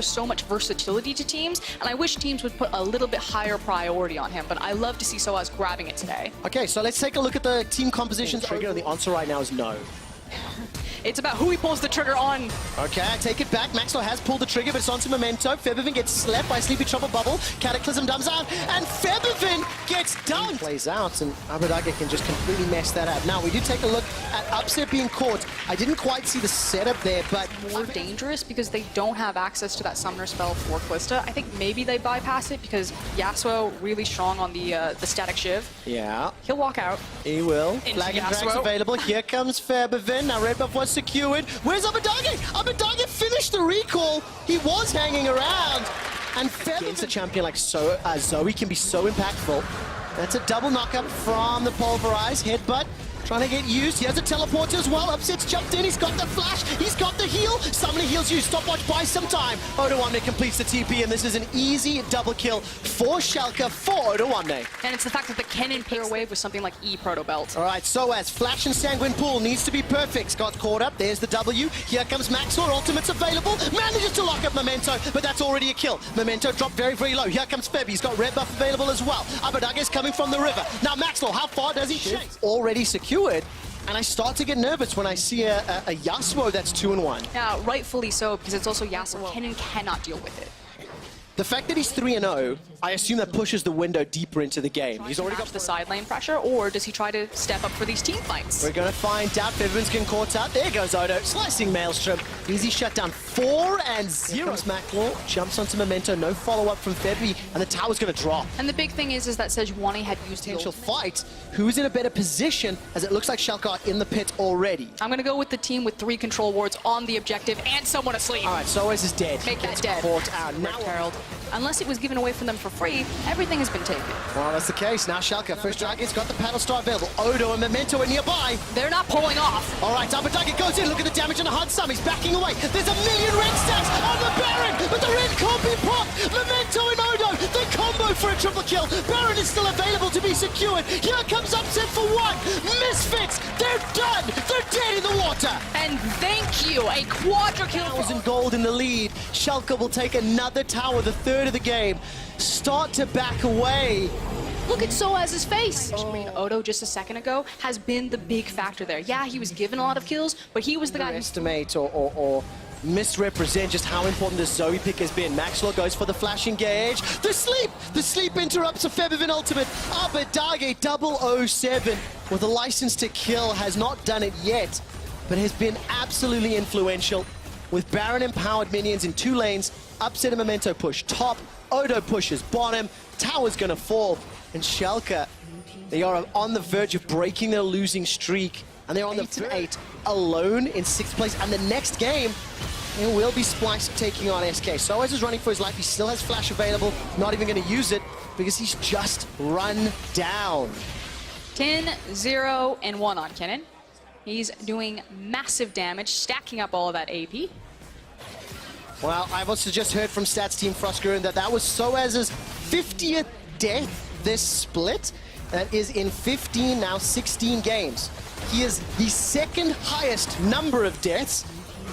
so much versatility to teams, and I wish teams would put a little bit higher priority on him, but I love to see Soaz grabbing it today. Okay, so let's take a look at the team compositions. Trigger, the answer right now is no. It's about who he pulls the trigger on. Okay, I take it back. Maxwell has pulled the trigger, but it's onto Memento. Febiven gets slept by Sleepy Trouble Bubble. Cataclysm dumps out, and Febiven gets dunked. Plays out, and Abbedagge can just completely mess that up. Now, we do take a look at Upset being caught. I didn't quite see the setup there, but... More dangerous because they don't have access to that summoner spell for Kalista. I think maybe they bypass it because Yasuo really strong on the static shiv. Yeah. He'll walk out. He will. Into Flag and Drag's Yasuo. available. Here comes Febiven. Now red buff was secured. Where's Abbedagge? Abbedagge finished the recall. He was hanging around. And against a champion like Zoe can be so impactful. That's a double knockup from the Pulverize. Headbutt. Trying to get used. He has a teleporter as well. Upset's jumped in. He's got the flash. He's got the heal. Somebody heals you. Stopwatch buys some time. Odoamne completes the TP, and this is an easy double kill for Schalke for Odoamne. And it's the fact that the cannon pair wave with something like E Proto Belt. All right, so as Flash and Sanguine Pool needs to be perfect. Got caught up. There's the W. Here comes Maxwell. Ultimate's available. Manages to lock up Memento, but that's already a kill. Memento dropped very, very low. Here comes Feb. He's got red buff available as well. Abbedagge is coming from the river. Now Maxwell, how far does he chase? Already secured. And I start to get nervous when I see a Yasuo that's 2-1. Yeah, rightfully so, because it's also Yasuo. Kennen cannot deal with it. The fact that he's 3-0, I assume that pushes the window deeper into the game. He's already got the side lane pressure, or does he try to step up for these team fights? We're going to find out. Febiven's getting caught out. There goes Odo. Slicing Maelstrom. Easy shutdown. 4-0. Maclaw jumps onto Memento. No follow-up from Febi, and the tower's going to drop. And the big thing is that Sejuani had used Potential fight. Who's in a better position, as it looks like Schalke are in the pit already. I'm going to go with the team with 3 control wards on the objective and someone asleep. All right, Soaz is dead. Make that dead. Caught out. Now Herald. Unless it was given away from them for free, everything has been taken. Well, that's the case. Now Schalke, first Dragon's got the paddle star available. Odo and Memento are nearby. They're not pulling off. All right, Abbedagge goes in. Look at the damage on the Hunsum. He's backing away. There's a million red stacks on the Baron, but the red can't be popped. Memento and Odo, the combo for a triple kill. Baron is still available to be secured. Here comes Upset for 1. Misfits, they're done. They're dead in the water. And thank you, a quadra kill. 1,000 gold in the lead. Schalke will take another tower, the third of the game. Start to back away. Look at Soaz's face. Odo just a second ago has been the big factor there. Yeah, he was given a lot of kills, but he was the guy who... Estimate or misrepresent just how important this Zoe pick has been. Maxwell goes for the flash engage. The sleep interrupts a Febiven ultimate. Abbedagge 007 with a license to kill has not done it yet, but has been absolutely influential. With Baron empowered minions in 2 lanes, Upset and Memento push top, Odo pushes bottom, tower's gonna fall, and Schalke, they are on the verge of breaking their losing streak, and they're on the 8 alone in 6th place, and the next game, it will be Splice taking on SK. Soaz is running for his life, he still has flash available, not even gonna use it, because he's just run down. 10-0 and 1 on Kennen. He's doing massive damage, stacking up all of that AP. Well, I've also just heard from Stats Team Frostgurn that was Soaz's 50th death this split. That is in 15, now 16 games. He is the second highest number of deaths,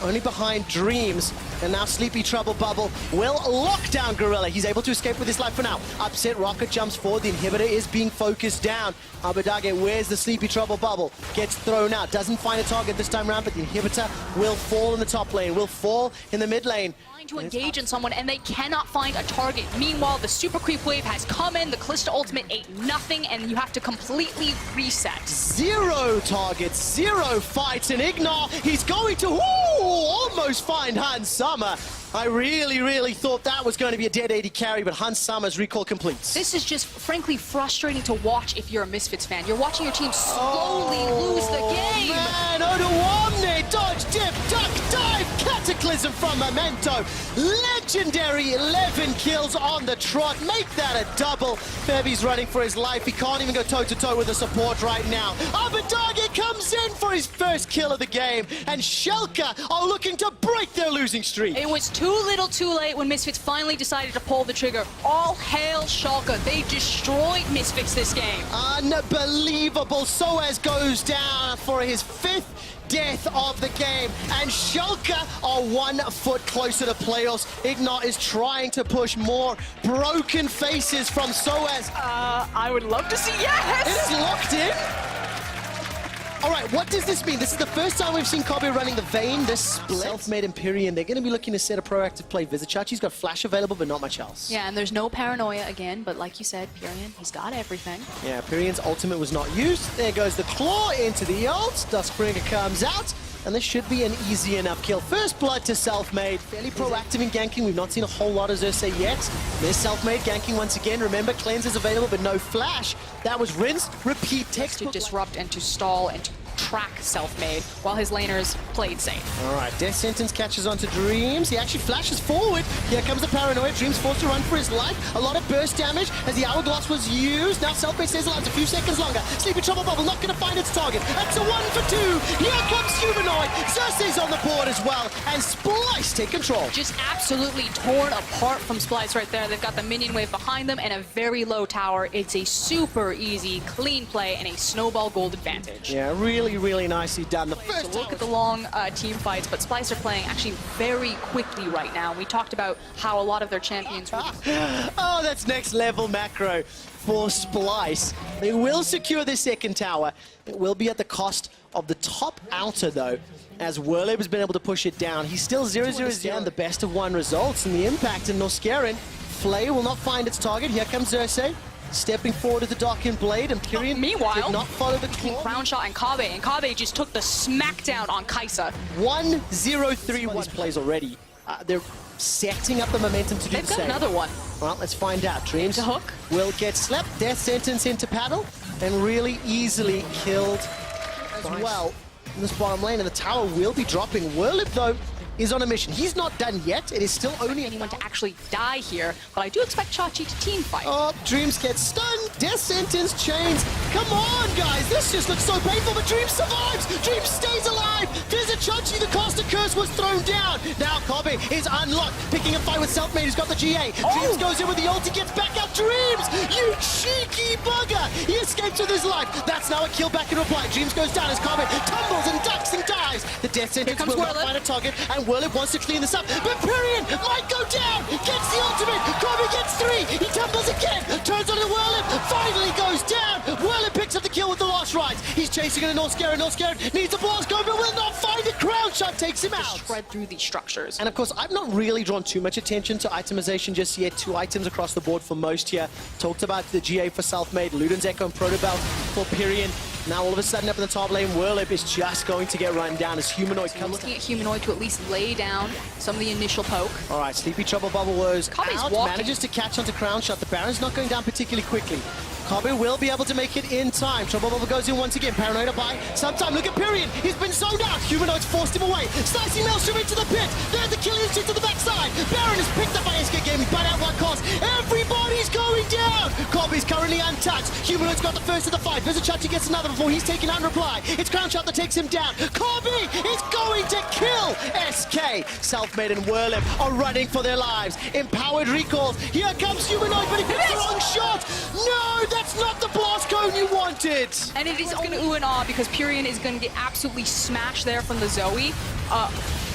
only behind Dreams, and now Sleepy Trouble Bubble will lock down Gorilla. He's able to escape with his life for now. Upset Rocket jumps forward, the inhibitor is being focused down. Abbedagge, where's the Sleepy Trouble Bubble? Gets thrown out, doesn't find a target this time around, but the inhibitor will fall in the top lane, will fall in the mid lane. To engage in someone, and they cannot find a target. Meanwhile, the super creep wave has come in, the Kalista ultimate ate nothing, and you have to completely reset. 0 targets, 0 fights, and Ignore, he's going to almost find Hans Summer. I really thought that was going to be a dead 80 carry, but Hans Summer's recall completes. This is just, frankly, frustrating to watch if you're a Misfits fan. You're watching your team slowly lose the game. Man, Odoamne, dodge, dip, duck, dive, cataclysm from Memento. Legendary 11 kills on the trot. Make that a double. Febi's running for his life. He can't even go toe-to-toe with the support right now. Abbedagge comes in for his first kill of the game, and Schalke are looking to break their losing streak. It was too little too late when Misfits finally decided to pull the trigger. All hail Schalke. They destroyed Misfits this game. Unbelievable. Soaz goes down for his 5th death of the game. And Schalke are 1 foot closer to playoffs. Ignat is trying to push more broken faces from SOAS. I would love to see, yes! It is locked in. All right, what does this mean? This is the first time we've seen Kobe running the Vayne, this split. Self-made Empyrean, they're going to be looking to set a proactive play. Vizicachi's got Flash available, but not much else. Yeah, and there's no Paranoia again, but like you said, Pyrian, he's got everything. Yeah, Pyrian's ultimate was not used. There goes the Claw into the ult. Duskbringer comes out, and this should be an easy enough kill. First blood to Self-made. Fairly proactive in ganking. We've not seen a whole lot of Xerxes yet. There's Self-made ganking once again. Remember, Cleanse is available, but no Flash. That was rinse, repeat, text. To disrupt and to stall and to track Self-made while his laners played safe. All right, Death Sentence catches onto Dreams. He actually flashes forward. Here comes the Paranoia. Dreams forced to run for his life. A lot of burst damage as the Hourglass was used. Now Self-made stays alive a few seconds longer. Sleepy Trouble Bubble not going to find its target. That's a 1 for 2. Here comes Humanoid. Xerxes on the board as well. And Splice take control. Just absolutely torn apart from Splice right there. They've got the minion wave behind them and a very low tower. It's a super easy, clean play and a snowball gold advantage. Yeah, really nicely done. The first So look at the long team fights, but Splice are playing actually very quickly right now. We talked about how a lot of their champions... Oh, that's next level macro for Splice. They will secure the second tower. It will be at the cost of the top outer, though, as Werlib has been able to push it down. He's still 0-0 and the best of 1 results, and the impact in Noskarin. Flay will not find its target. Here comes Xerxes. Stepping forward with the Darkened Blade, and Pyrian meanwhile, did not follow the claw. Crown Shot and Kabe just took the smackdown on Kaisa. 1-0-3 these plays already. They're setting up the momentum to do They've the same. got another one. Well, let's find out. Dreams The hook. will get slept. Death Sentence into paddle, and really easily killed as well in this bottom lane, and the tower will be dropping. Werlib, though, is on a mission. He's not done yet. It is still only Anyone to actually die here, but I do expect Chachi to team fight. Oh, Dreams gets stunned. Death Sentence chains. Come on, guys. This just looks so painful, but Dreams survives. Dreams stays alive. Vizicachi, the caster curse was thrown down. Now Kobe is unlocked, picking a fight with Self-made, who's got the GA. Dreams goes in with the ulti, gets back up. Dreams, you cheeky bugger. He escapes with his life. That's now a kill back in reply. Dreams goes down as Kobe tumbles and ducks and dives. The Death Sentence will not find a target, and Werlib wants to clean this up, but Pyrian might go down, gets the ultimate, Kobe gets 3, he tumbles again, turns onto Werlib, finally goes down, Werlib picks up the kill with the last rides, he's chasing in a Noskarin needs a blast, Kobe will not find it, Crown Shot takes him out. Spread through these structures. And of course, I've not really drawn too much attention to itemization just yet, 2 items across the board for most here, talked about the GA for Self-made, Luden's Echo and Protobelt for Pyrian. Now all of a sudden up in the top lane, Werlib is just going to get run down as Humanoid comes Looking at Humanoid to at least lay down some of the initial poke. All right, Sleepy Trouble Bubble was out, walking. manages to catch onto Crown Shot. The Baron's not going down particularly quickly. Kobe will be able to make it in time. Trouble Bubble goes in once again. Paranoia by sometime. Look at Pyrian. He's been zoned out. Humanoids forced him away. Slicing Maelstrom into the pit. There's the killing instinct to the backside. Baron is picked up by SK Gaming, but at what cost? Everybody's going down. Kobe's currently untouched. Humanoid's got the first of the fight. Vizicachi gets another before he's taken out in reply. It's Crown Shot that takes him down. Kobe is going to kill SK. Self-made and Werlib are running for their lives. Empowered recalls. Here comes Humanoid, but he picks the wrong shot. No, that's not the blast cone you wanted. And it is going to ooh and ah because Pyrian is going to get absolutely smashed there from the Zoe.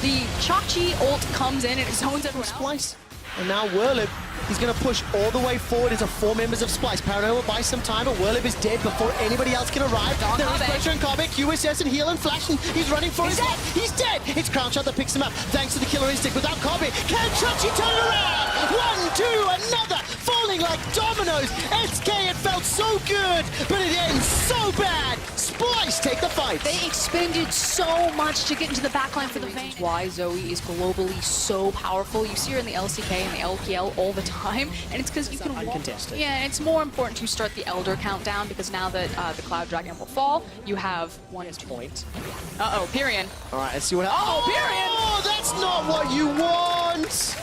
The Chachi ult comes in and it zones everyone else. Splice. And now Werlib, he's going to push all the way forward into 4 members of Splice. Paranoia will buy some time, but Werlib is dead before anybody else can arrive. There is pressure on Kobe, QSS and heal and flash, and he's running for his life. He's dead. It's Crown Shot that picks him up, thanks to the killer instinct. Without Kobe, can Chachi turn it around? 1, 2, another, falling like dominoes. SK, it felt so good, but it ends so bad. Splice take the fight. They expended so much to get into the backline for the Vayne. Why Zoe is globally so powerful. You see her in the LCK and the LPL all the time, and it's because you can uncontested. Yeah, and it's more important to start the Elder countdown because now that the Cloud Dragon will fall, you have 1 point. Uh-oh, Pyrian. All right, let's see what happens. Oh, Pyrian! Oh, that's not what you want.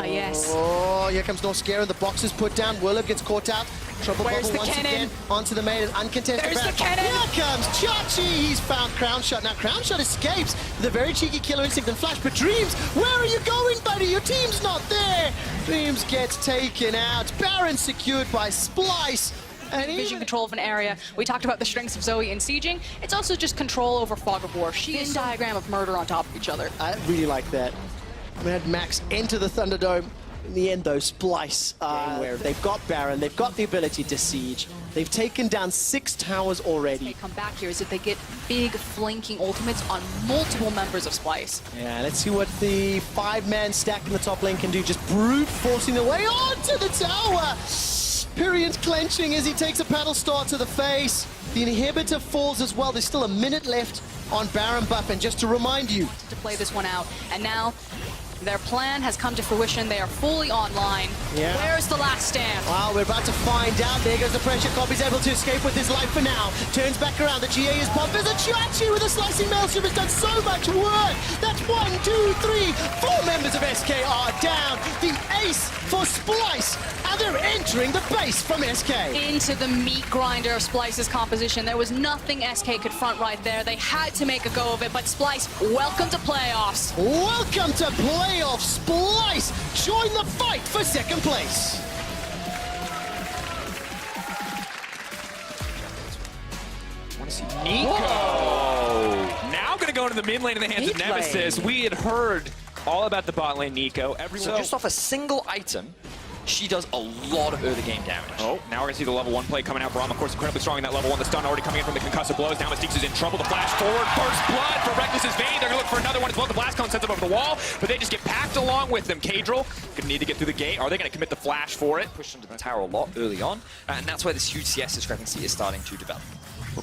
Yes. Oh, here comes Noskarin. The box is put down. Werlib gets caught out. Trouble Where's Bubble the once cannon? again onto the main. Uncontested. There's the back. cannon. Here comes Chachi. He's found Crown Shot. Now Crown Shot escapes with a very cheeky killer instinct and flash. But Dreams, where are you going, buddy? Your team's not there. Dreams gets taken out. Baron secured by Splice. complete vision control of an area. We talked about the strengths of Zoe in sieging. It's also just control over Fog of War. She is diagram of murder on top of each other. I really like that. We had Max enter the Thunderdome. In the end, though, Splice, where they've got Baron, they've got the ability to siege. They've taken down 6 towers already. They come back here is that they get big flanking ultimates on multiple members of Splice. Yeah, let's see what the 5-man stack in the top lane can do. Just brute forcing their way onto the tower. Pyrian's clenching as he takes a paddle star to the face. The inhibitor falls as well. There's still a minute left on Baron buff, and just to remind you, to play this one out, and now their plan has come to fruition. They are fully online. Yeah. Where's the last stand? Well, we're about to find out. There goes the pressure. Kobe's able to escape with his life for now. Turns back around. The GA is popped. There's a Chiachi with a slicing maelstrom. Has done so much work. That's 1, 2, 3, 4 members of SK are down. The ace for Splice. And they're entering the base from SK. Into the meat grinder of Splice's composition. There was nothing SK could front right there. They had to make a go of it, but Splice, welcome to playoffs. Welcome to playoffs. Splice join the fight for second place. Want to see Nico. Whoa. Now going to go into the mid lane in the hands of Nemesis. We had heard all about the bot lane Nico. So just off a single item, she does a lot of early game damage. Oh, now we're going to see the level 1 play coming out. Braum, of course, incredibly strong in that level 1. The stun already coming in from the concussive blows. Now Mystique's is in trouble. The flash forward. First blood for Reckless's vein. They're going to look for another one as well. The blast cone sends them over the wall, but they just get packed along with them. Kadril going to need to get through the gate. Are they going to commit the flash for it? Push into the tower a lot early on, and that's where this huge CS discrepancy is starting to develop.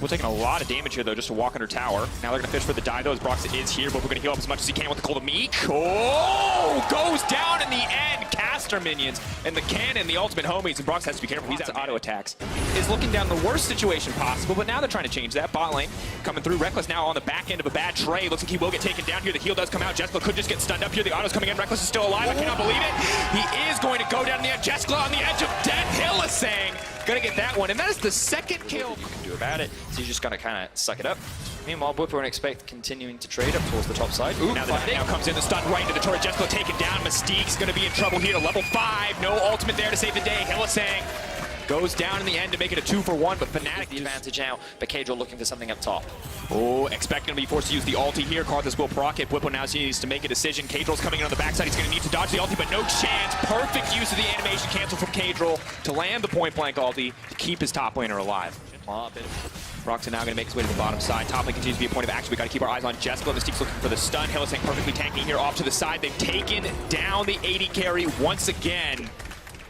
We're taking a lot of damage here, though, just to walk under tower. Now they're going to fish for the dive, though, as Brox is here, but we're going to heal up as much as he can with the Cold of Meek. Oh! Goes down in the end. Caster minions and the cannon, the ultimate homies, and Brox has to be careful. He's out to auto attacks. Is looking down the worst situation possible, but now they're trying to change that. Bot lane coming through. Reckless now on the back end of a bad trade. Looks like he will get taken down here. The heal does come out. Jessica could just get stunned up here. The auto's coming in. Reckless is still alive. I cannot believe it. He is going to go down in the end. Jessica on the edge of death. Hillisang gonna get that one, and that is the second kill you can do about it. So you just gotta kind of suck it up. Meanwhile, Whipper and expect continuing to trade up towards the top side. Ooh, now the now comes in the stun right into the turret. Jessica taken down. Mystique's gonna be in trouble here. Level 5, no ultimate there to save the day. Hillisang goes down in the end to make it a 2-for-1, but Fnatic the advantage out, but Kadril looking for something up top. Oh, expecting to be forced to use the ulti here. Karthus will proc it. Whippo now needs to make a decision. Kadril's coming in on the backside. He's going to need to dodge the ulti, but no chance. Perfect use of the animation cancel from Kadril to land the point blank ulti to keep his top laner alive. Broxton now going to make his way to the bottom side. Top lane continues to be a point of action. We got to keep our eyes on Jessica. Mystique's looking for the stun. Hillisang perfectly tanking here off to the side. They've taken down the 80 carry once again.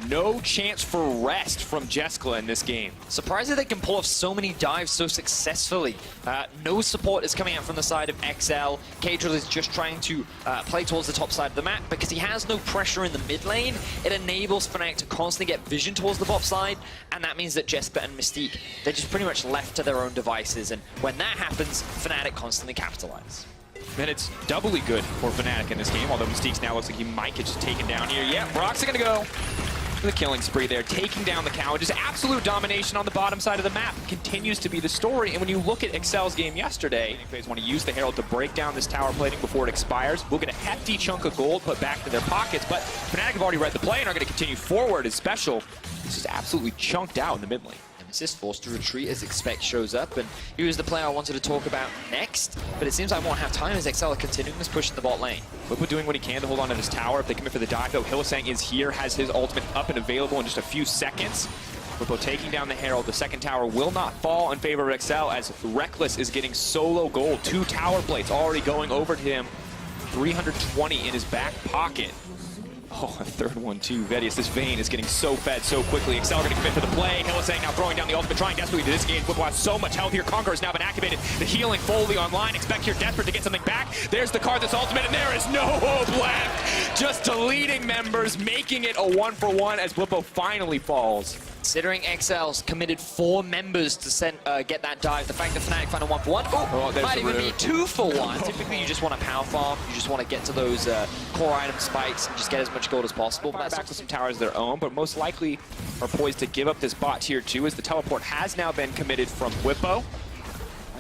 No chance for rest from Jessica in this game. Surprised that they can pull off so many dives so successfully. No support is coming out from the side of XL. Kadril is just trying to play towards the top side of the map because he has no pressure in the mid lane. It enables Fnatic to constantly get vision towards the bot side, and that means that Jesper and Mystique, they're just pretty much left to their own devices, and when that happens, Fnatic constantly capitalize. And it's doubly good for Fnatic in this game, although Mystique's now looks like he might get just taken down here. Yeah, Brock's going to go the killing spree there, taking down the cow. Just absolute domination on the bottom side of the map continues to be the story. And when you look at Excel's game yesterday, they want to use the Herald to break down this tower plating before it expires. We'll get a hefty chunk of gold put back to their pockets, but Fnatic have already read the play and are going to continue forward as Special. This is absolutely chunked out in the mid lane. Nemesis forced to retreat as Expect shows up, and he was the player I wanted to talk about next, but it seems like I won't have time as XL are continuing this push in the bot lane. Whippo doing what he can to hold on to this tower. If they commit for the dive, though, Hillisang is here, has his ultimate up and available in just a few seconds. Whippo taking down the Herald. The second tower will not fall in favor of XL as Reckless is getting solo gold. 2 tower plates already going over to him. 320 in his back pocket. Oh, a third one too. Vedius, this vein is getting so fed so quickly. Excel going to commit for the play. Hillisang now throwing down the ultimate, trying desperately to disengage. Whippo has so much health here. Conqueror has now been activated. The healing fully online. Expect here desperate to get something back. There's the Karthus ultimate, and there is no hope left. Just deleting members, making it a 1-for-1 as Whippo finally falls. Considering XL's committed 4 members to get that dive, the fact that Fnatic found a 1-for-1, might even be 2-for-1. Typically, you just want to power farm, you just want to get to those core item spikes and just get as much gold as possible. That's back to some towers of their own, but most likely are poised to give up this bot tier 2 as the teleport has now been committed from Whippo.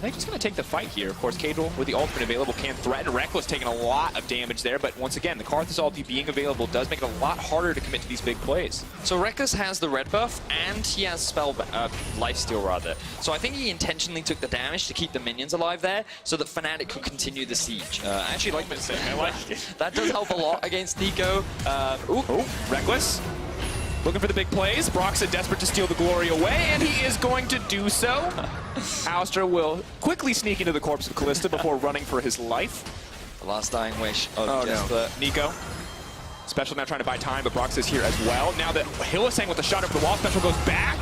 Are they just going to take the fight here? Of course, Cadril with the ultimate available can threaten. Reckless taking a lot of damage there, but once again, the Karthus ulti being available does make it a lot harder to commit to these big plays. So Reckless has the red buff, and he has lifesteal rather. So I think he intentionally took the damage to keep the minions alive there, so that Fnatic could continue the siege. I actually like this thing. I like it. That does help a lot against Nico. Reckless. Looking for the big plays. Broxah desperate to steal the glory away, and he is going to do so. Alistar will quickly sneak into the corpse of Callista before running for his life. The last dying wish of No. Nico. Special now trying to buy time, but Broxah is here as well. Now that Hylissang with the shot over the wall, Special goes back.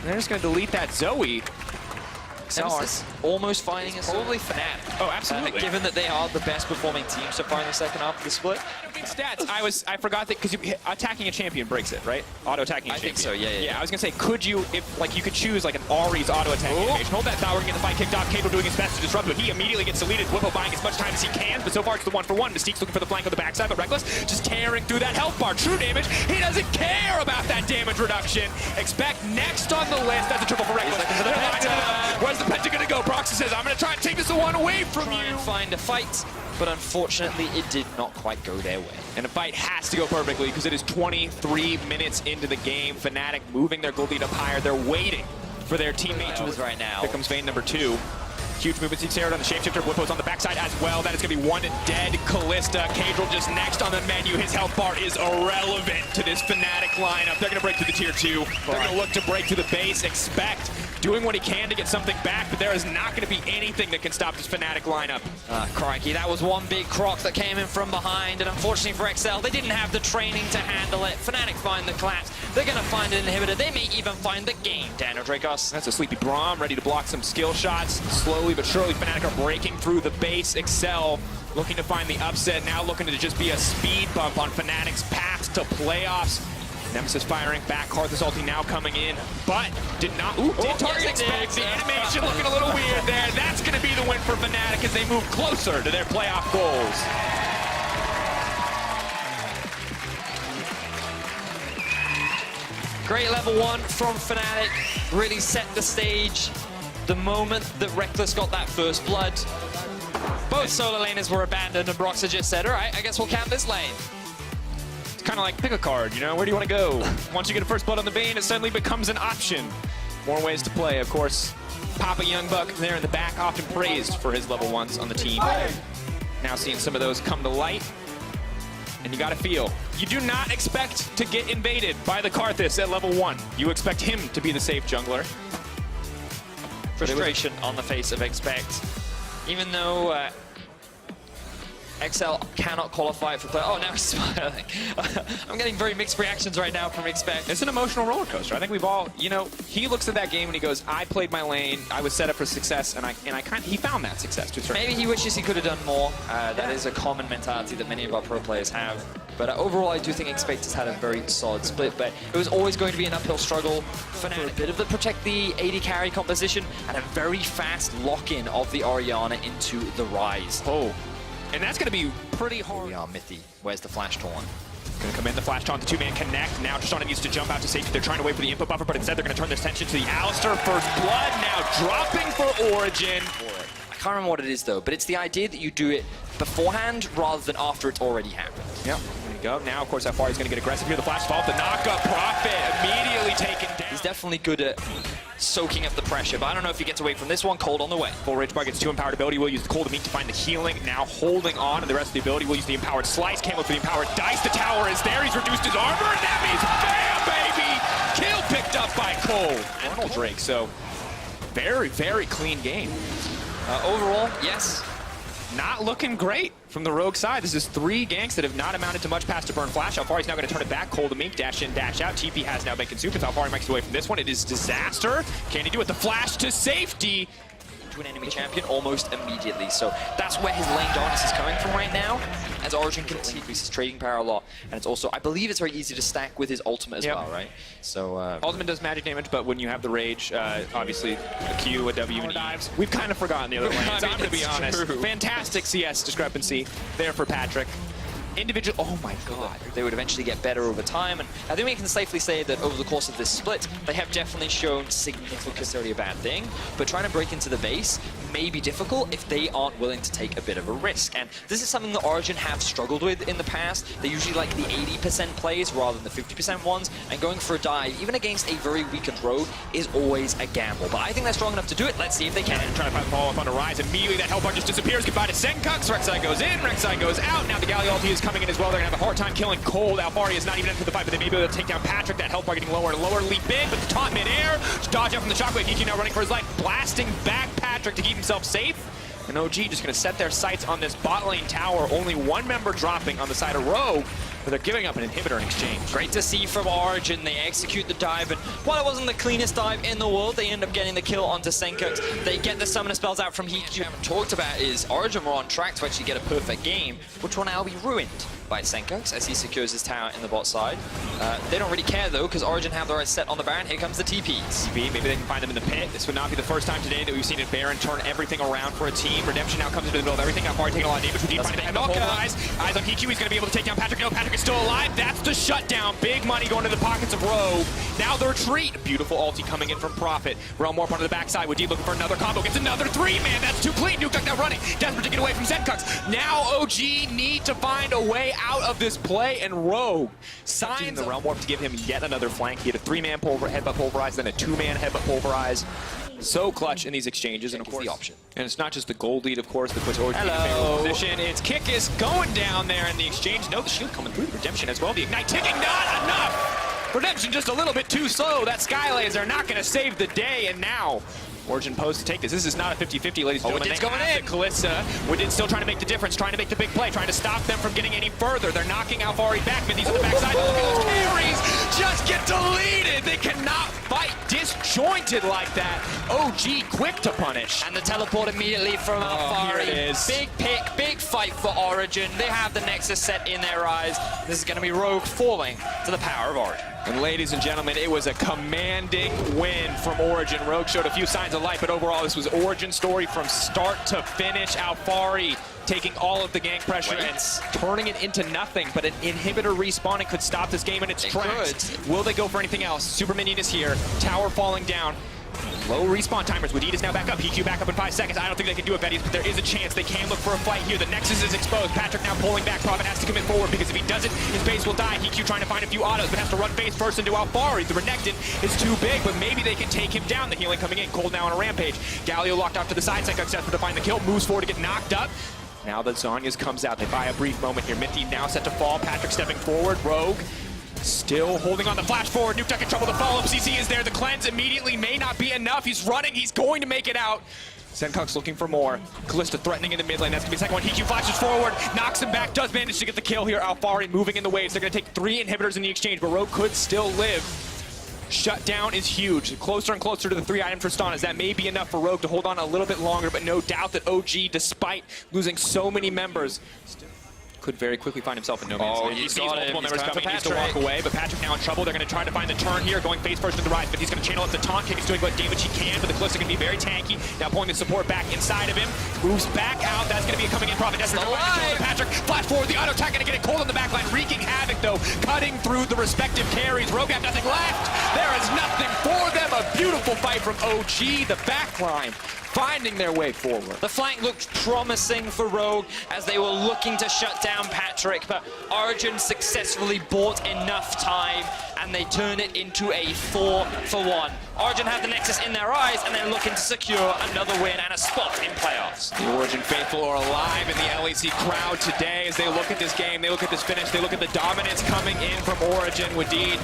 They're just going to delete that Zoe. Nemesis almost finding us. Probably Fnatic. Oh, absolutely. Given that they are the best performing team so far in the second half of the split. Big stats. I forgot that because attacking a champion breaks it, right? Auto attacking a champion. I think so. Yeah. I was gonna say, could you, if like you could choose like an Ari's auto attacking animation, hold that tower and get the fight kicked off. Cadril doing his best to disrupt, but he immediately gets deleted. Whippo buying as much time as he can, but so far it's the 1-for-1. Mystique's looking for the flank on the backside, but Reckless just tearing through that health bar. True damage. He doesn't care about that damage reduction. Expect next on the list. That's a triple for Reckless. Where's the penta gonna go? Broxah says, I'm gonna try and take this one away from you. And find a fight, but unfortunately it did not quite go their way. And the fight has to go perfectly because it is 23 minutes into the game. Fnatic moving their gold lead up higher. They're waiting for their teammate to right now. Here comes Vayne number 2. Huge movement seeks Herod on the shapeshifter. Whippo's on the backside as well. That is going to be one dead Callista. Cadril just next on the menu. His health bar is irrelevant to this Fnatic lineup. They're going to break through the tier 2. They're going to look to break through the base. Expect doing what he can to get something back, but there is not going to be anything that can stop this Fnatic lineup. Crikey, that was one big croc that came in from behind, and unfortunately for XL, they didn't have the training to handle it. Fnatic find the collapse. They're going to find an inhibitor. They may even find the game, Daniel Dracos. That's a sleepy Braum, ready to block some skill shots. Slowly but surely, Fnatic are breaking through the base. Excel looking to find the upset, now looking to just be a speed bump on Fnatic's path to playoffs. Nemesis firing back, Karthus ulti now coming in, but did not, did target expect. The animation looking a little weird there. That's going to be the win for Fnatic as they move closer to their playoff goals. Great level 1 from Fnatic, really set the stage. The moment that Reckless got that first blood, both solo laners were abandoned and Broxah just said, all right, I guess we'll camp this lane. Kind of like pick a card, you know, where do you want to go? Once you get a first blood on the Vayne, it suddenly becomes an option. More ways to play, of course. Papa Youngbuck there in the back, often praised for his level 1s on the team. Now seeing some of those come to light. And you got to feel, you do not expect to get invaded by the Karthus at level 1. You expect him to be the safe jungler. Frustration on the face of Expect. Even though XL cannot qualify for play. Oh, now he's smiling. I'm getting very mixed reactions right now from Expect. It's an emotional roller coaster. I think we've all, you know, he looks at that game and he goes, I played my lane, I was set up for success, and he found that success to a certain Maybe he wishes he could have done more. That is a common mentality that many of our pro players have. But overall, I do think Expect has had a very solid split, but it was always going to be an uphill struggle for a bit of the protect the AD carry composition and a very fast lock-in of the Orianna into the Rise. Oh. And that's going to be pretty hard. We are Mithy. Where's the Flash Taunt? Going to come in, the Flash Taunt, the two-man connect. Now Tristana needs to jump out to safety. They're trying to wait for the input buffer, but instead they're going to turn their attention to the Alistar. First blood now dropping for Origin. I can't remember what it is, though, but it's the idea that you do it beforehand rather than after it's already happened. Yep. There you go. Now, of course, Afari's going to get aggressive here. The Flash fault, the knock-up Prophet immediately taken down. He's definitely good at soaking up the pressure, but I don't know if he gets away from this one. Cold on the way. Full Rage Bar gets 2 empowered ability. We'll use the Cold to Meat to find the healing. Now holding on to the rest of the ability. We'll use the empowered Slice. Can't look for the empowered Dice. The tower is there. He's reduced his armor, and that means bam, baby! Kill picked up by Cole. Arnold Drake, so very, very clean game. Overall, yes. Not looking great from the Rogue side. This is 3 ganks that have not amounted to much past to burn Flash. Alfari's now going to turn it back. Cold to Meek, dash in, dash out. TP has now been consumed. If Alfari makes it away from this one, it is disaster. Can he do it? The Flash to safety. To an enemy champion almost immediately. So that's where his lane darkness is coming from right now, as Origin can increase his trading power a lot. And it's also, I believe it's very easy to stack with his ultimate as well, right? So ultimate does magic damage, but when you have the rage, obviously a Q, a W, and dives. We've kind of forgotten the other lanes, I'm going to be honest. True. Fantastic CS discrepancy there for Patrick. individual, oh my god. They would eventually get better over time, and I think we can safely say that over the course of this split, they have definitely shown significant, necessarily a bad thing, but trying to break into the base may be difficult if they aren't willing to take a bit of a risk. And this is something that Origin have struggled with in the past. They usually like the 80% plays rather than the 50% ones, and going for a dive, even against a very weakened Rogue, is always a gamble. But I think they're strong enough to do it. Let's see if they can. Trying to find the follow-up on the rise. Immediately that health bar just disappears. Goodbye to Senkux. Rek'Sai goes in. Rek'Sai goes out. Now the Galio ulti is coming in as well. They're going to have a hard time killing Cold. Alfari is not even into the fight, but they may be able to take down Patrick. That health bar getting lower and lower. Leap in, but the taunt mid-air. Dodge out from the shockwave. EQ now running for his life. Blasting back Patrick to keep himself safe. And OG just going to set their sights on this bot lane tower. Only one member dropping on the side of Rogue, but they're giving up an inhibitor in exchange. Great to see from Origin. They execute the dive, and while it wasn't the cleanest dive in the world, they end up getting the kill onto Senkux. They get the summoner spells out from Heat. What we haven't talked about is Origin were on track to actually get a perfect game, which will now be ruined by Senkux as he secures his tower in the bot side. They don't really care though, because Origin have their eyes set on the Baron. Here comes the TPs. Maybe they can find them in the pit. This would not be the first time today that we've seen a Baron turn everything around for a team. Redemption now comes into the middle of everything. Alfari taking a lot of damage. Deep finding the eyes on Hiku. He's going to be able to take down Patrick. No, Patrick is still alive. That's the shutdown. Big money going to the pockets of Rogue. Now the retreat. Beautiful ulti coming in from Prophet. Realm Warp onto the backside. Would Deep looking for another combo. Gets another three, man. That's too clean. Nuke Duck now running. Desperate to get away from Senkux. Now OG need to find a way out of this play, and Rogue signs the Realm Warp to give him yet another flank. He had a three-man headbutt pulverize, then a two-man headbutt pulverize. So clutch in these exchanges, and of course, the option. And it's not just the gold lead, of course, that puts Origin in a favorable position. It's Kickus going down there in the exchange. No, the shield coming through. Redemption as well. The Ignite ticking, not enough. Redemption just a little bit too slow. That Sky Laser not going to save the day, and now Origin posed to take this. This is not a 50-50, ladies and gentlemen. It's going in. Kalista. Woodin still trying to make the difference, trying to make the big play, trying to stop them from getting any further. They're knocking Alfari back. Middies on the backside. Look at those carries. Just get deleted. They cannot fight disjointed like that. OG quick to punish. And the teleport immediately from Alfari. Here it is. Big pick, big fight for Origin. They have the Nexus set in their eyes. This is going to be Rogue falling to the power of Origin. And ladies and gentlemen, it was a commanding win from Origin. Rogue showed a few signs of life, but overall this was Origin's story from start to finish. Alfari taking all of the gank pressure and turning it into nothing, but an inhibitor respawning could stop this game in its tracks. Will they go for anything else? Super Minion is here. Tower falling down. Low respawn timers. Woodid is now back up. PQ back up in 5 seconds. I don't think they can do it, Betties, but there is a chance. They can look for a fight here. The Nexus is exposed. Patrick now pulling back. Prophet has to commit forward because if he doesn't, his base will die. PQ trying to find a few autos, but has to run face first into Alfari. The Renekton is too big, but maybe they can take him down. The healing coming in. Cold now on a rampage. Galio locked off to the side. Senkux desperate to find the kill. Moves forward to get knocked up. Now the Zhonya's comes out. They buy a brief moment here. Minty now set to fall. Patrick stepping forward. Rogue still holding on the flash forward. Nuke Duck in trouble. The follow-up CC is there. The cleanse immediately may not be enough. He's running. He's going to make it out. Senkux looking for more. Kalista threatening in the mid lane. That's going to be the second one. Hiku flashes forward. Knocks him back. Does manage to get the kill here. Alfari moving in the waves. They're going to take 3 inhibitors in the exchange, but Rogue could still live. Shutdown is huge. Closer and closer to the 3 items for Tristanas. That may be enough for Rogue to hold on a little bit longer, but no doubt that OG, despite losing so many members, could very quickly find himself in no man's land. He's multiple got him. members coming. He needs to walk away, but Patrick now in trouble. They're going to try to find the turn here, going face first into the rise, but he's going to channel up the taunt kick. He's doing what damage he can, but the Kalista can be very tanky. Now pulling the support back inside of him. Moves back out. That's going to be a coming in Prophet. Patrick, flash forward. The auto attack going to get it cold on the back line. Wreaking havoc, though, cutting through the respective carries. Rogue have nothing left. There is nothing for them. A beautiful fight from OG. The back line finding their way forward. The flank looked promising for Rogue as they were looking to shut down Patrick, but Origin successfully bought enough time and they turn it into a 4-for-1. Origin have the Nexus in their eyes and they're looking to secure another win and a spot in playoffs. The Origin faithful are alive in the LEC crowd today as they look at this game, they look at this finish, they look at the dominance coming in from Origin. Woodid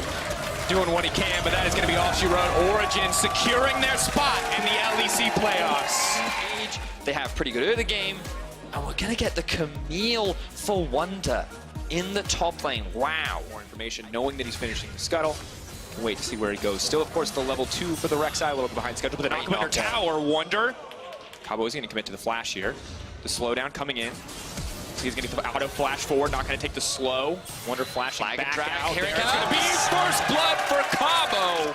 doing what he can, but that is going to be all she wrote. Origin securing their spot in the LEC playoffs. They have pretty good early game, and we're going to get the Camille for Wonder in the top lane. Wow. More information, knowing that he's finishing the scuttle. Can wait to see where he goes. Still, of course, the level 2 for the Rek'Sai, a little bit behind schedule, but the knock under tower, Wonder. Cabo is going to commit to the flash here. The slowdown coming in. So he's going to auto flash forward, not going to take the slow. Wonder flashing back out. Here There's going to be first blood for Cabo.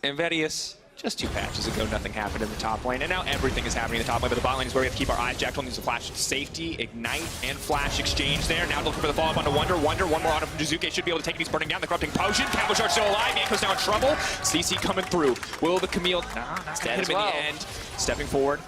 And Vedius Just 2 patches ago, nothing happened in the top lane, and now everything is happening in the top lane, but the bot lane is where we have to keep our eyes. Jack needs to flash safety, ignite, and flash exchange there. Now looking for the follow-up onto Wonder. Wonder, one more auto from Jizuke, should be able to take it. He's burning down the corrupting potion. Cavalshard still alive, Yanko's now in trouble. CC coming through. Will the Camille, not gonna hit him in the end. Stepping forward.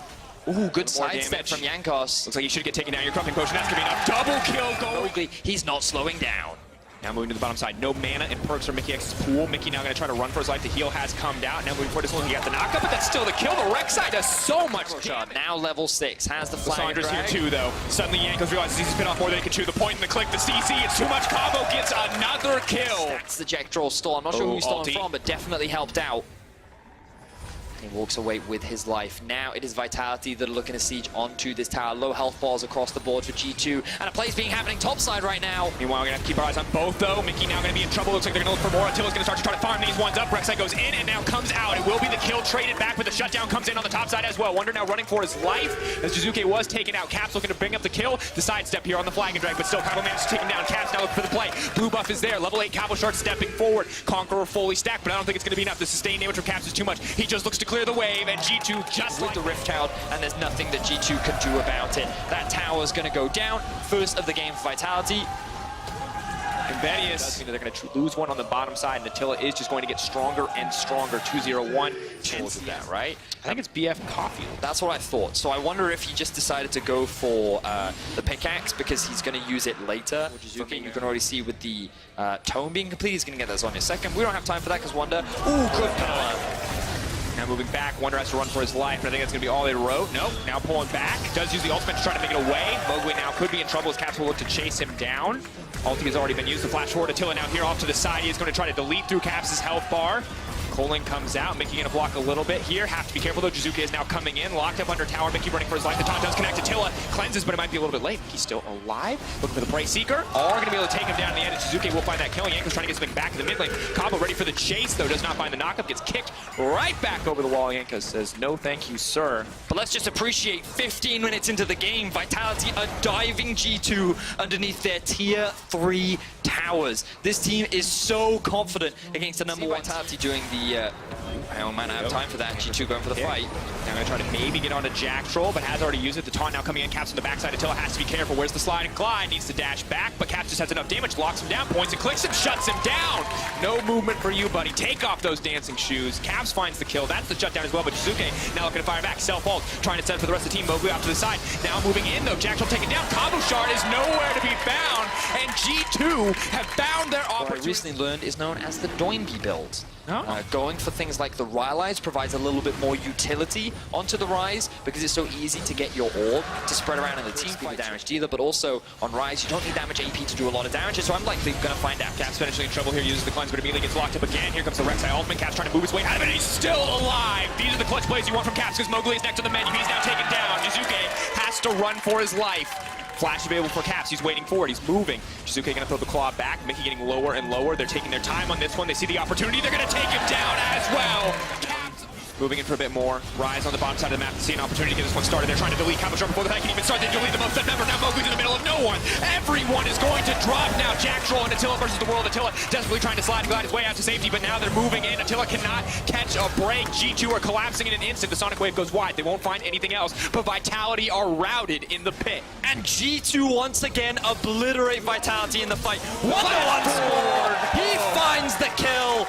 Ooh, good More sidestep damage from Yankos. Looks like he should get taken down. Your corrupting potion, that's gonna be enough. Double kill goal. Mowgli, he's not slowing down. Now moving to the bottom side. No mana and perks from Mickey X's pool. Mickey now going to try to run for his life. The heal has come down. Now moving forward, this one, he got the knockup, but that's still the kill. The Rek'Sai does so much damage. Now level 6, has the flag Sandra's here too, though. Suddenly Yankos realizes he's bit off more than he can chew. The point and the click, the CC, it's too much. Combo gets another kill. That's the Jack draw stall. I'm not sure who he's stolen ulti. from, but definitely helped out. He walks away with his life. Now it is Vitality that are looking to siege onto this tower. Low health balls across the board for G2. And a play's being happening topside right now. Meanwhile, we're going to have to keep our eyes on both, though. Mickey now going to be in trouble. Looks like they're going to look for more. Attila's going to start to try to farm these ones up. Rek'Sai goes in and now comes out. It will be the kill traded back, but the shutdown comes in on the top side as well. Wonder now running for his life as Jizuke was taken out. Caps looking to bring up the kill. The sidestep here on the flag and drag, but still Kaiba manages to take him down. Caps now looking for the play. Blue buff is there. Level 8 Cavalshard stepping forward. Conqueror fully stacked, but I don't think it's going to be enough. The sustained damage from Caps is too much. He just looks to clear the wave, and G2 just With like the Rift out, and there's nothing that G2 can do about it. That tower's going to go down. First of the game for Vitality. And Vedius, they're going to lose one on the bottom side, and Attila is just going to get stronger and stronger. 2-0-1. Chance of that, right? I think it's BF Coffee. That's what I thought. So I wonder if he just decided to go for the pickaxe because he's going to use it later. Jizuke, you can already see with the tome being complete, he's going to get that Zhonya second. We don't have time for that because Wonder. Ooh, good power. Now moving back, Wonder has to run for his life, but I think that's going to be all they wrote. Nope, now pulling back. Does use the ultimate to try to make it away. Mowgli now could be in trouble as Caps will look to chase him down. Ulti has already been used. The flash forward. Attila now here off to the side. He is going to try to delete through Caps' health bar. Colin comes out. Mickey going to block a little bit here. Have to be careful though. Jizuke is now coming in. Locked up under tower. Mickey running for his life. The taunt does connect. Attila cleanses, but it might be a little bit late. He's still alive. Looking for the Prey Seeker. Are going to be able to take him down in the end. And Jizuke will find that kill. Yanko's trying to get something back in the mid lane. Cabo ready for the chase though. Does not find the knockup. Gets kicked right back over the wall. Yanko says, no thank you, sir. But let's just appreciate 15 minutes into the game, Vitality are diving G2 underneath their tier 3 towers. This team is so confident against the number 1 Vitality doing the... I might not have time for that. G2 going for the fight. Now going to try to maybe get onto Jack Troll, but has already used it. The taunt now coming in. Caps on the backside. Attila has to be careful. Where's the slide and glide? Needs to dash back, but Caps just has enough damage. Locks him down, points and clicks him, shuts him down. No movement for you, buddy. Take off those dancing shoes. Caps finds the kill. That's the shutdown as well, but Jizuke now looking to fire back. Self-ult, trying to set up for the rest of the team. Mowgli off to the side. Now moving in, though. Jack Troll taken down. Cavalshard is nowhere to be found, and G2 have found their opportunity. What I recently learned is known as the Doinby build. Oh. Going for things like the Rylai's provides a little bit more utility onto the Rise because it's so easy to get your orb to spread around in the team fight damage dealer, but also on Rise you don't need damage AP to do a lot of damage, so I'm likely going to find out. Caps finishing in trouble here, uses the cleanse, but immediately gets locked up again. Here comes the Rek'Sai ultimate. Caps trying to move his way out of it, and he's still alive. These are the clutch plays you want from Caps because Mowgli is next to the menu. He's now taken down. Jizuke has to run for his life. Flash available for Caps. He's waiting for it. He's moving. Jizuke going to throw the claw back. Mickey getting lower and lower. They're taking their time on this one. They see the opportunity. They're going to take him down as well. Caps moving in for a bit more. Rise on the bottom side of the map to see an opportunity to get this one started. They're trying to delete Cavalshard before the fight can even start. They delete the most than ever. Now Mowgli's in the middle of no one. Everyone is going to drop now. Jack Troll and Attila versus the world. Attila desperately trying to slide and glide his way out to safety, but now they're moving in. Attila cannot catch a break. G2 are collapsing in an instant. The Sonic Wave goes wide. They won't find anything else, but Vitality are routed in the pit. And G2 once again obliterate Vitality in the fight. Wonder once more. He finds the kill.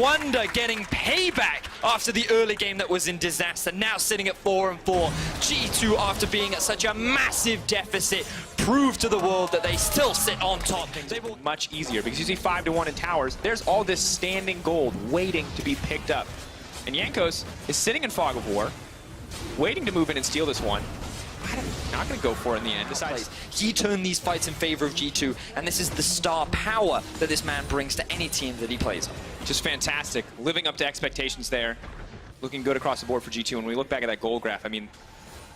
Wonder getting payback after the early game that was in disaster. Now sitting at 4-4. G2, after being at such a massive deficit, prove to the world that they still sit on top. They will much easier because you see 5-1 in towers. There's all this standing gold waiting to be picked up. And Yankos is sitting in Fog of War, waiting to move in and steal this one. Not going to go for it in the end. Besides, he turned these fights in favor of G2, and this is the star power that this man brings to any team that he plays on. just fantastic. Living up to expectations there. Looking good across the board for G2. When we look back at that goal graph, I mean,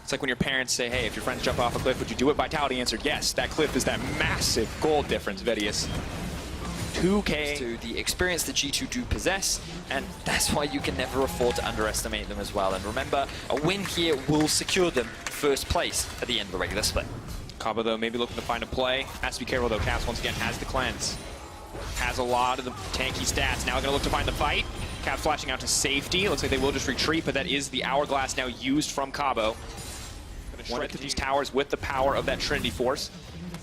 it's like when your parents say, hey, if your friends jump off a cliff, would you do it? Vitality answered yes. That cliff is that massive goal difference, Vedius. 2K. To the experience that G2 do possess, and that's why you can never afford to underestimate them as well. And remember, a win here will secure them first place at the end of the regular split. Kaba, though, maybe looking to find a play. Has to be careful, though. Caps, once again, has the cleanse. has a lot of the tanky stats. Now gonna look to find the fight. Caps flashing out to safety. Looks like they will just retreat, but that is the hourglass now used from Cabo. Gonna shred through these towers with the power of that Trinity Force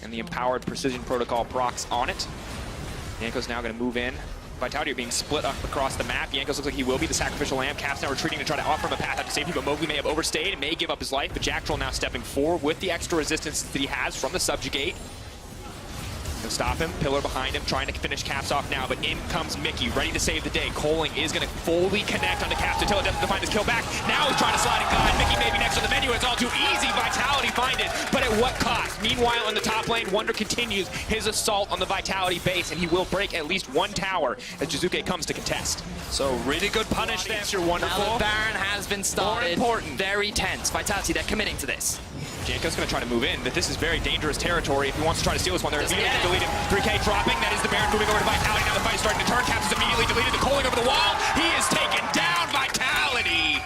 and the empowered precision protocol procs on it. Yanko's now gonna move in. Vitality are being split up across the map. Yankos looks like he will be the sacrificial lamb. Caps now retreating to try to offer him a path out to safety, but Mowgli may have overstayed and may give up his life. But Jack Troll now stepping forward with the extra resistance that he has from the subjugate. He'll stop him, pillar behind him, trying to finish Caps off now, but in comes Mickey, ready to save the day. Coling is going to fully connect onto Caps until it doesn't find his kill back. Now he's trying to slide and glide. Mickey maybe next on the menu. It's all too easy. Vitality find it, but at what cost? Meanwhile, in the top lane, Wonder continues his assault on the Vitality base, and he will break at least one tower as Jizuke comes to contest. So really good punish there. You're wonderful. Now the Baron has been started. More important. Very tense. Vitality, they're committing to this. Janko's going to try to move in, but this is very dangerous territory if he wants to try to steal this one. They're immediately deleted. 3K dropping. That is the Baron moving over to Vitality. Now the fight is starting to turn. Caps is immediately deleted. The Coling over the wall. He is taken down. Vitality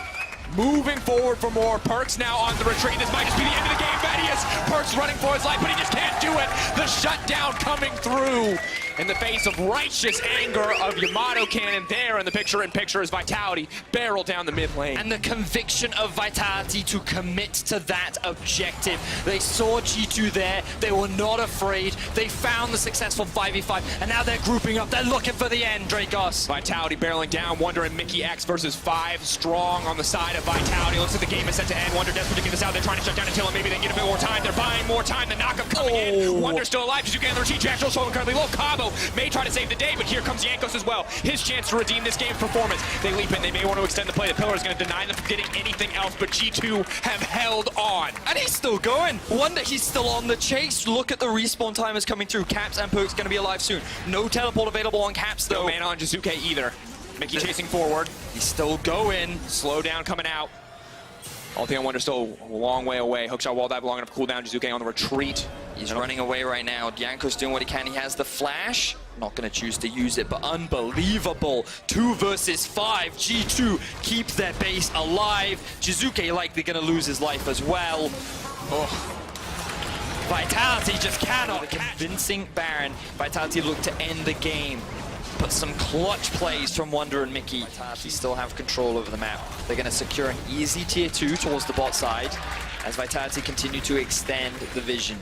moving forward for more. Perks now on the retreat. This might just be the end of the game. Vedius, Perks running for his life, but he just can't do it. The shutdown coming through in the face of righteous anger of Yamato Cannon. There in the picture-in-picture is Vitality barrel down the mid lane. And the conviction of Vitality to commit to that objective. They saw G2 there. They were not afraid. They found the successful 5v5, and now they're grouping up. They're looking for the end, Dracos. Vitality barreling down. Wonder and Mickey X versus 5 strong on the side of Vitality. Looks like the game is set to end. Wonder desperate to get this out. They're trying to shut down Attila. Maybe they get a bit more time. They're buying more time. The knockup coming in. Wonder still alive. Jizuke on the retreat. Jack Troll incredibly low. Cabo may try to save the day, but here comes Yankos as well. His chance to redeem this game's performance. They leap in. They may want to extend the play. The pillar is going to deny them from getting anything else, but G2 have held on. And he's still going. Wonder he's still on the chase. Look at the respawn timers coming through. Caps and Perks going to be alive soon. No teleport available on Caps, though. No mana on Jizuke either. Mickey chasing forward. He's still going. Slow down coming out. Ulti on Wonder still a long way away. Hookshot wall dive long enough to cool down. Jizuke on the retreat. He's running away right now. Yanko's doing what he can. He has the flash. Not going to choose to use it, but unbelievable. 2 versus 5. G2 keeps their base alive. Jizuke likely going to lose his life as well. Oh. Vitality just cannot. Convincing Baron. Vitality look to end the game. But some clutch plays from Wonder and Mickey. Vitality still have control over the map. They're going to secure an easy tier 2 towards the bot side as Vitality continue to extend the vision.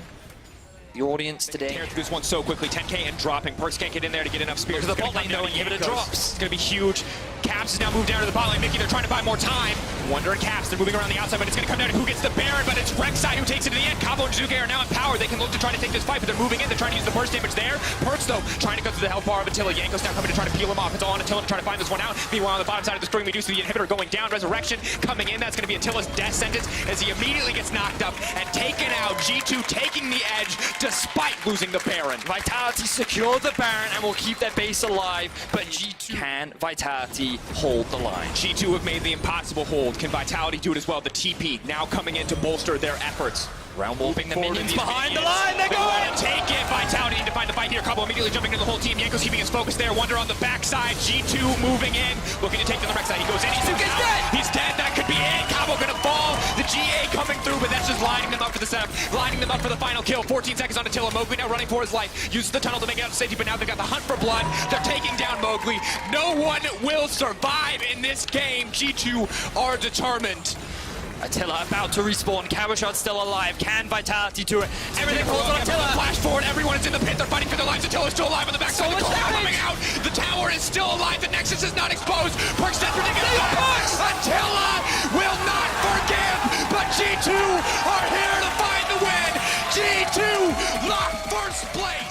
The audience today. This one so quickly, 10K and dropping. Perks can't get in there to get enough spears. Look at the bot lane, though, inhibitor drops. It's going to be huge. Caps is now moved down to the bot lane. Mickey, they're trying to buy more time. Wonder and Caps, they're moving around the outside, but it's going to come down to who gets the Baron, but it's Rek'Sai who takes it to the end. Cabo and Jizuke are now empowered. They can look to try to take this fight, but they're moving in. They're trying to use the burst damage there. Perks, though, trying to go through the health bar of Attila. Yanko's now coming to try to peel him off. It's all on Attila to try to find this one out. Meanwhile, on the bottom side of the screen, we do see the inhibitor going down. Resurrection coming in. That's going to be Attila's death sentence as he immediately gets knocked up and taken out. G2 taking the edge despite losing the Baron. Vitality secure the Baron and will keep their base alive, but G2 can Vitality hold the line. G2 have made the impossible hold. Can Vitality do it as well? The TP now coming in to bolster their efforts. Round warping the minions behind the minions. line. They're going. Take it. Vitality need to find the fight here. Cabo immediately jumping into the whole team. Yanko's keeping his focus there. Wonder on the backside. G2 moving in, looking to take to the Rek'Sai. He goes in. He's dead. He's dead. That could be it. Cabo gonna fall. The GA coming through, but that's just lining them up for the setup. Lining them up for the final kill. 14 seconds on Attila. Mowgli now running for his life. Uses the tunnel to make it out to safety, but now they've got the hunt for blood. They're taking down Mowgli. No one will survive in this game. G2 are determined. Attila about to respawn. Caboshot's still alive. Can Vitality do it? Everything falls on Attila. Flash forward. Everyone is in the pit. They're fighting for their lives. Attila's still alive on the backside. The core coming out. The tower is still alive. The Nexus is not exposed. Perks desperate to get out. Attila will not forgive, but G2 are here to find the win. G2 lock first place.